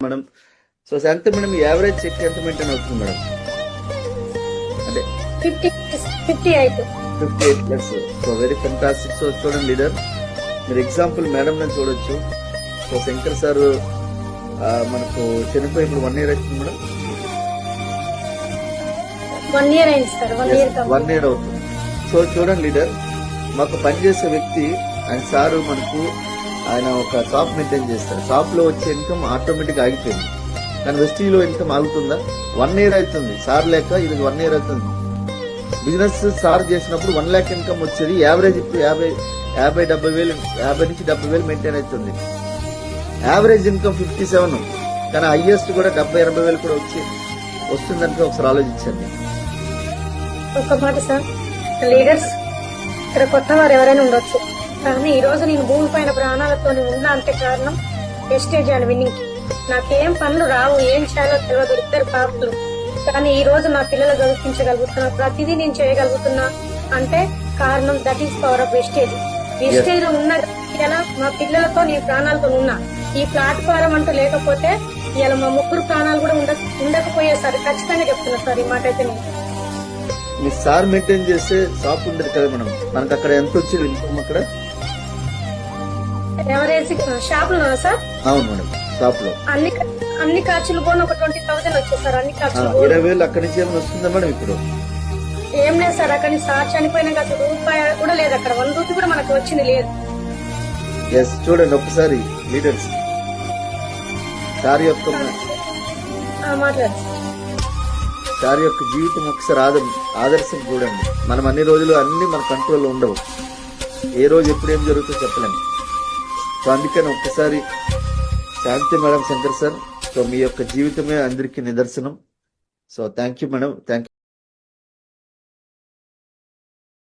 Madam. So శాంతి madam, average check ఎంత maintain అవుతుంది madam? అంటే 58 plus. So very fantastic. So చూడండి లీడర్, మీరు ఎగ్జాంపుల్ మేడం నేను చూడొచ్చు. సో శంకర్ సార్ మనకు చనిపోయి ఇప్పుడు 1 year అవుతుంది మేడం. 1 year అయింది సార్. 1 year అవుతుంది. సో చూడండి లీడర్, మాకు పనిచేసే వ్యక్తి ఆయన సారు మనకు ఆయన ఒక షాప్ మెయింటైన్ చేస్తారు. షాప్ లో వచ్చే ఇన్కమ్ ఆటోమేటిక్ ఆగిపోయింది. కానీ వెస్టీలో ఇన్కమ్ ఆగుతుందా? 1 year అవుతుంది సార్ లేక, ఇది 1 year అవుతుంది. బిజినెస్ సార్ చేసినప్పుడు 1 lakh ఇన్కమ్ వచ్చేది. యావరేజ్ ఇప్పుడు 50 నుంచి 70,000 మెయింటైన్ అవుతుంది. యావరేజ్ ఇన్కమ్ 57, కానీ హైయెస్ట్ కూడా 70,000-80,000 కూడా వస్తుందంటే ఒకసారి ఆలోచించండి. ఒక మాట సార్, లీడర్స్ ఇక్కడ కొత్త వారు ఎవరైనా ఉండొచ్చు, కానీ ఈ రోజు నేను భూమి పైన ప్రాణాలతో ఉన్నా అంటే కారణం వెస్టేజ్ అండ్ విన్నింగ్. నాకేం పనులు రావు, ఏం చేయాలో తెలియదు, 2 పాపలు. కానీ ఈ రోజు నా పిల్లలు చదివించగలుగుతున్నా, ప్రతిదీ నేను చేయగలుగుతున్నా అంటే కారణం that is power of wastage. Wastage లో ఉన్న ఇలా మా పిల్లలతో నేను ప్రాణాలతో ఉన్నా. ఈ ప్లాట్ఫారం అంటూ లేకపోతే ఇలా మా 3 ప్రాణాలు కూడా ఉండకపోయాయి సార్. ఖచ్చితంగా చెప్తున్నా సార్ ఈ మాట అయితే. నేను మీ సార్ మెయింటైన్ చేస్తే షాప్ ఉండదు కదా మనం, మనకు అక్కడ ఎంత వచ్చేది ఇన్కమ్ అక్కడ? ఎవరేసి షాప్ లో సార్? అవును మేడం, షాప్ లో అన్ని ఖర్చులు పోను ఒక 20,000 వచ్చాయి సార్. అన్ని ఖర్చులు 20,000 అక్కడి నుంచి ఏమైనా వస్తుందా మేడం ఇప్పుడు? ఏం లేదు సార్, అక్కడ సార్ చనిపోయినాక అసలు రూపాయి కూడా లేదు. అక్కడ 1 రూపీ కూడా మనకు వచ్చింది లేదు. ఎస్, చూడండి ఒకసారి లీడర్స్ సార్ యొక్క సార్ యొక్క జీవితం ఒకసారి ఆదర్శం చూడండి. మనం అన్ని రోజులు అన్ని మన కంట్రోల్లో ఉండవు, ఏ రోజు ఎప్పుడు ఏం జరుగుతుందో చెప్పలేము. సో అందుకని ఒక్కసారి శాంతి మేడం, శంకర్ సార్, సో మీ యొక్క జీవితమే అందరికీ నిదర్శనం. So thank you madam, thank you.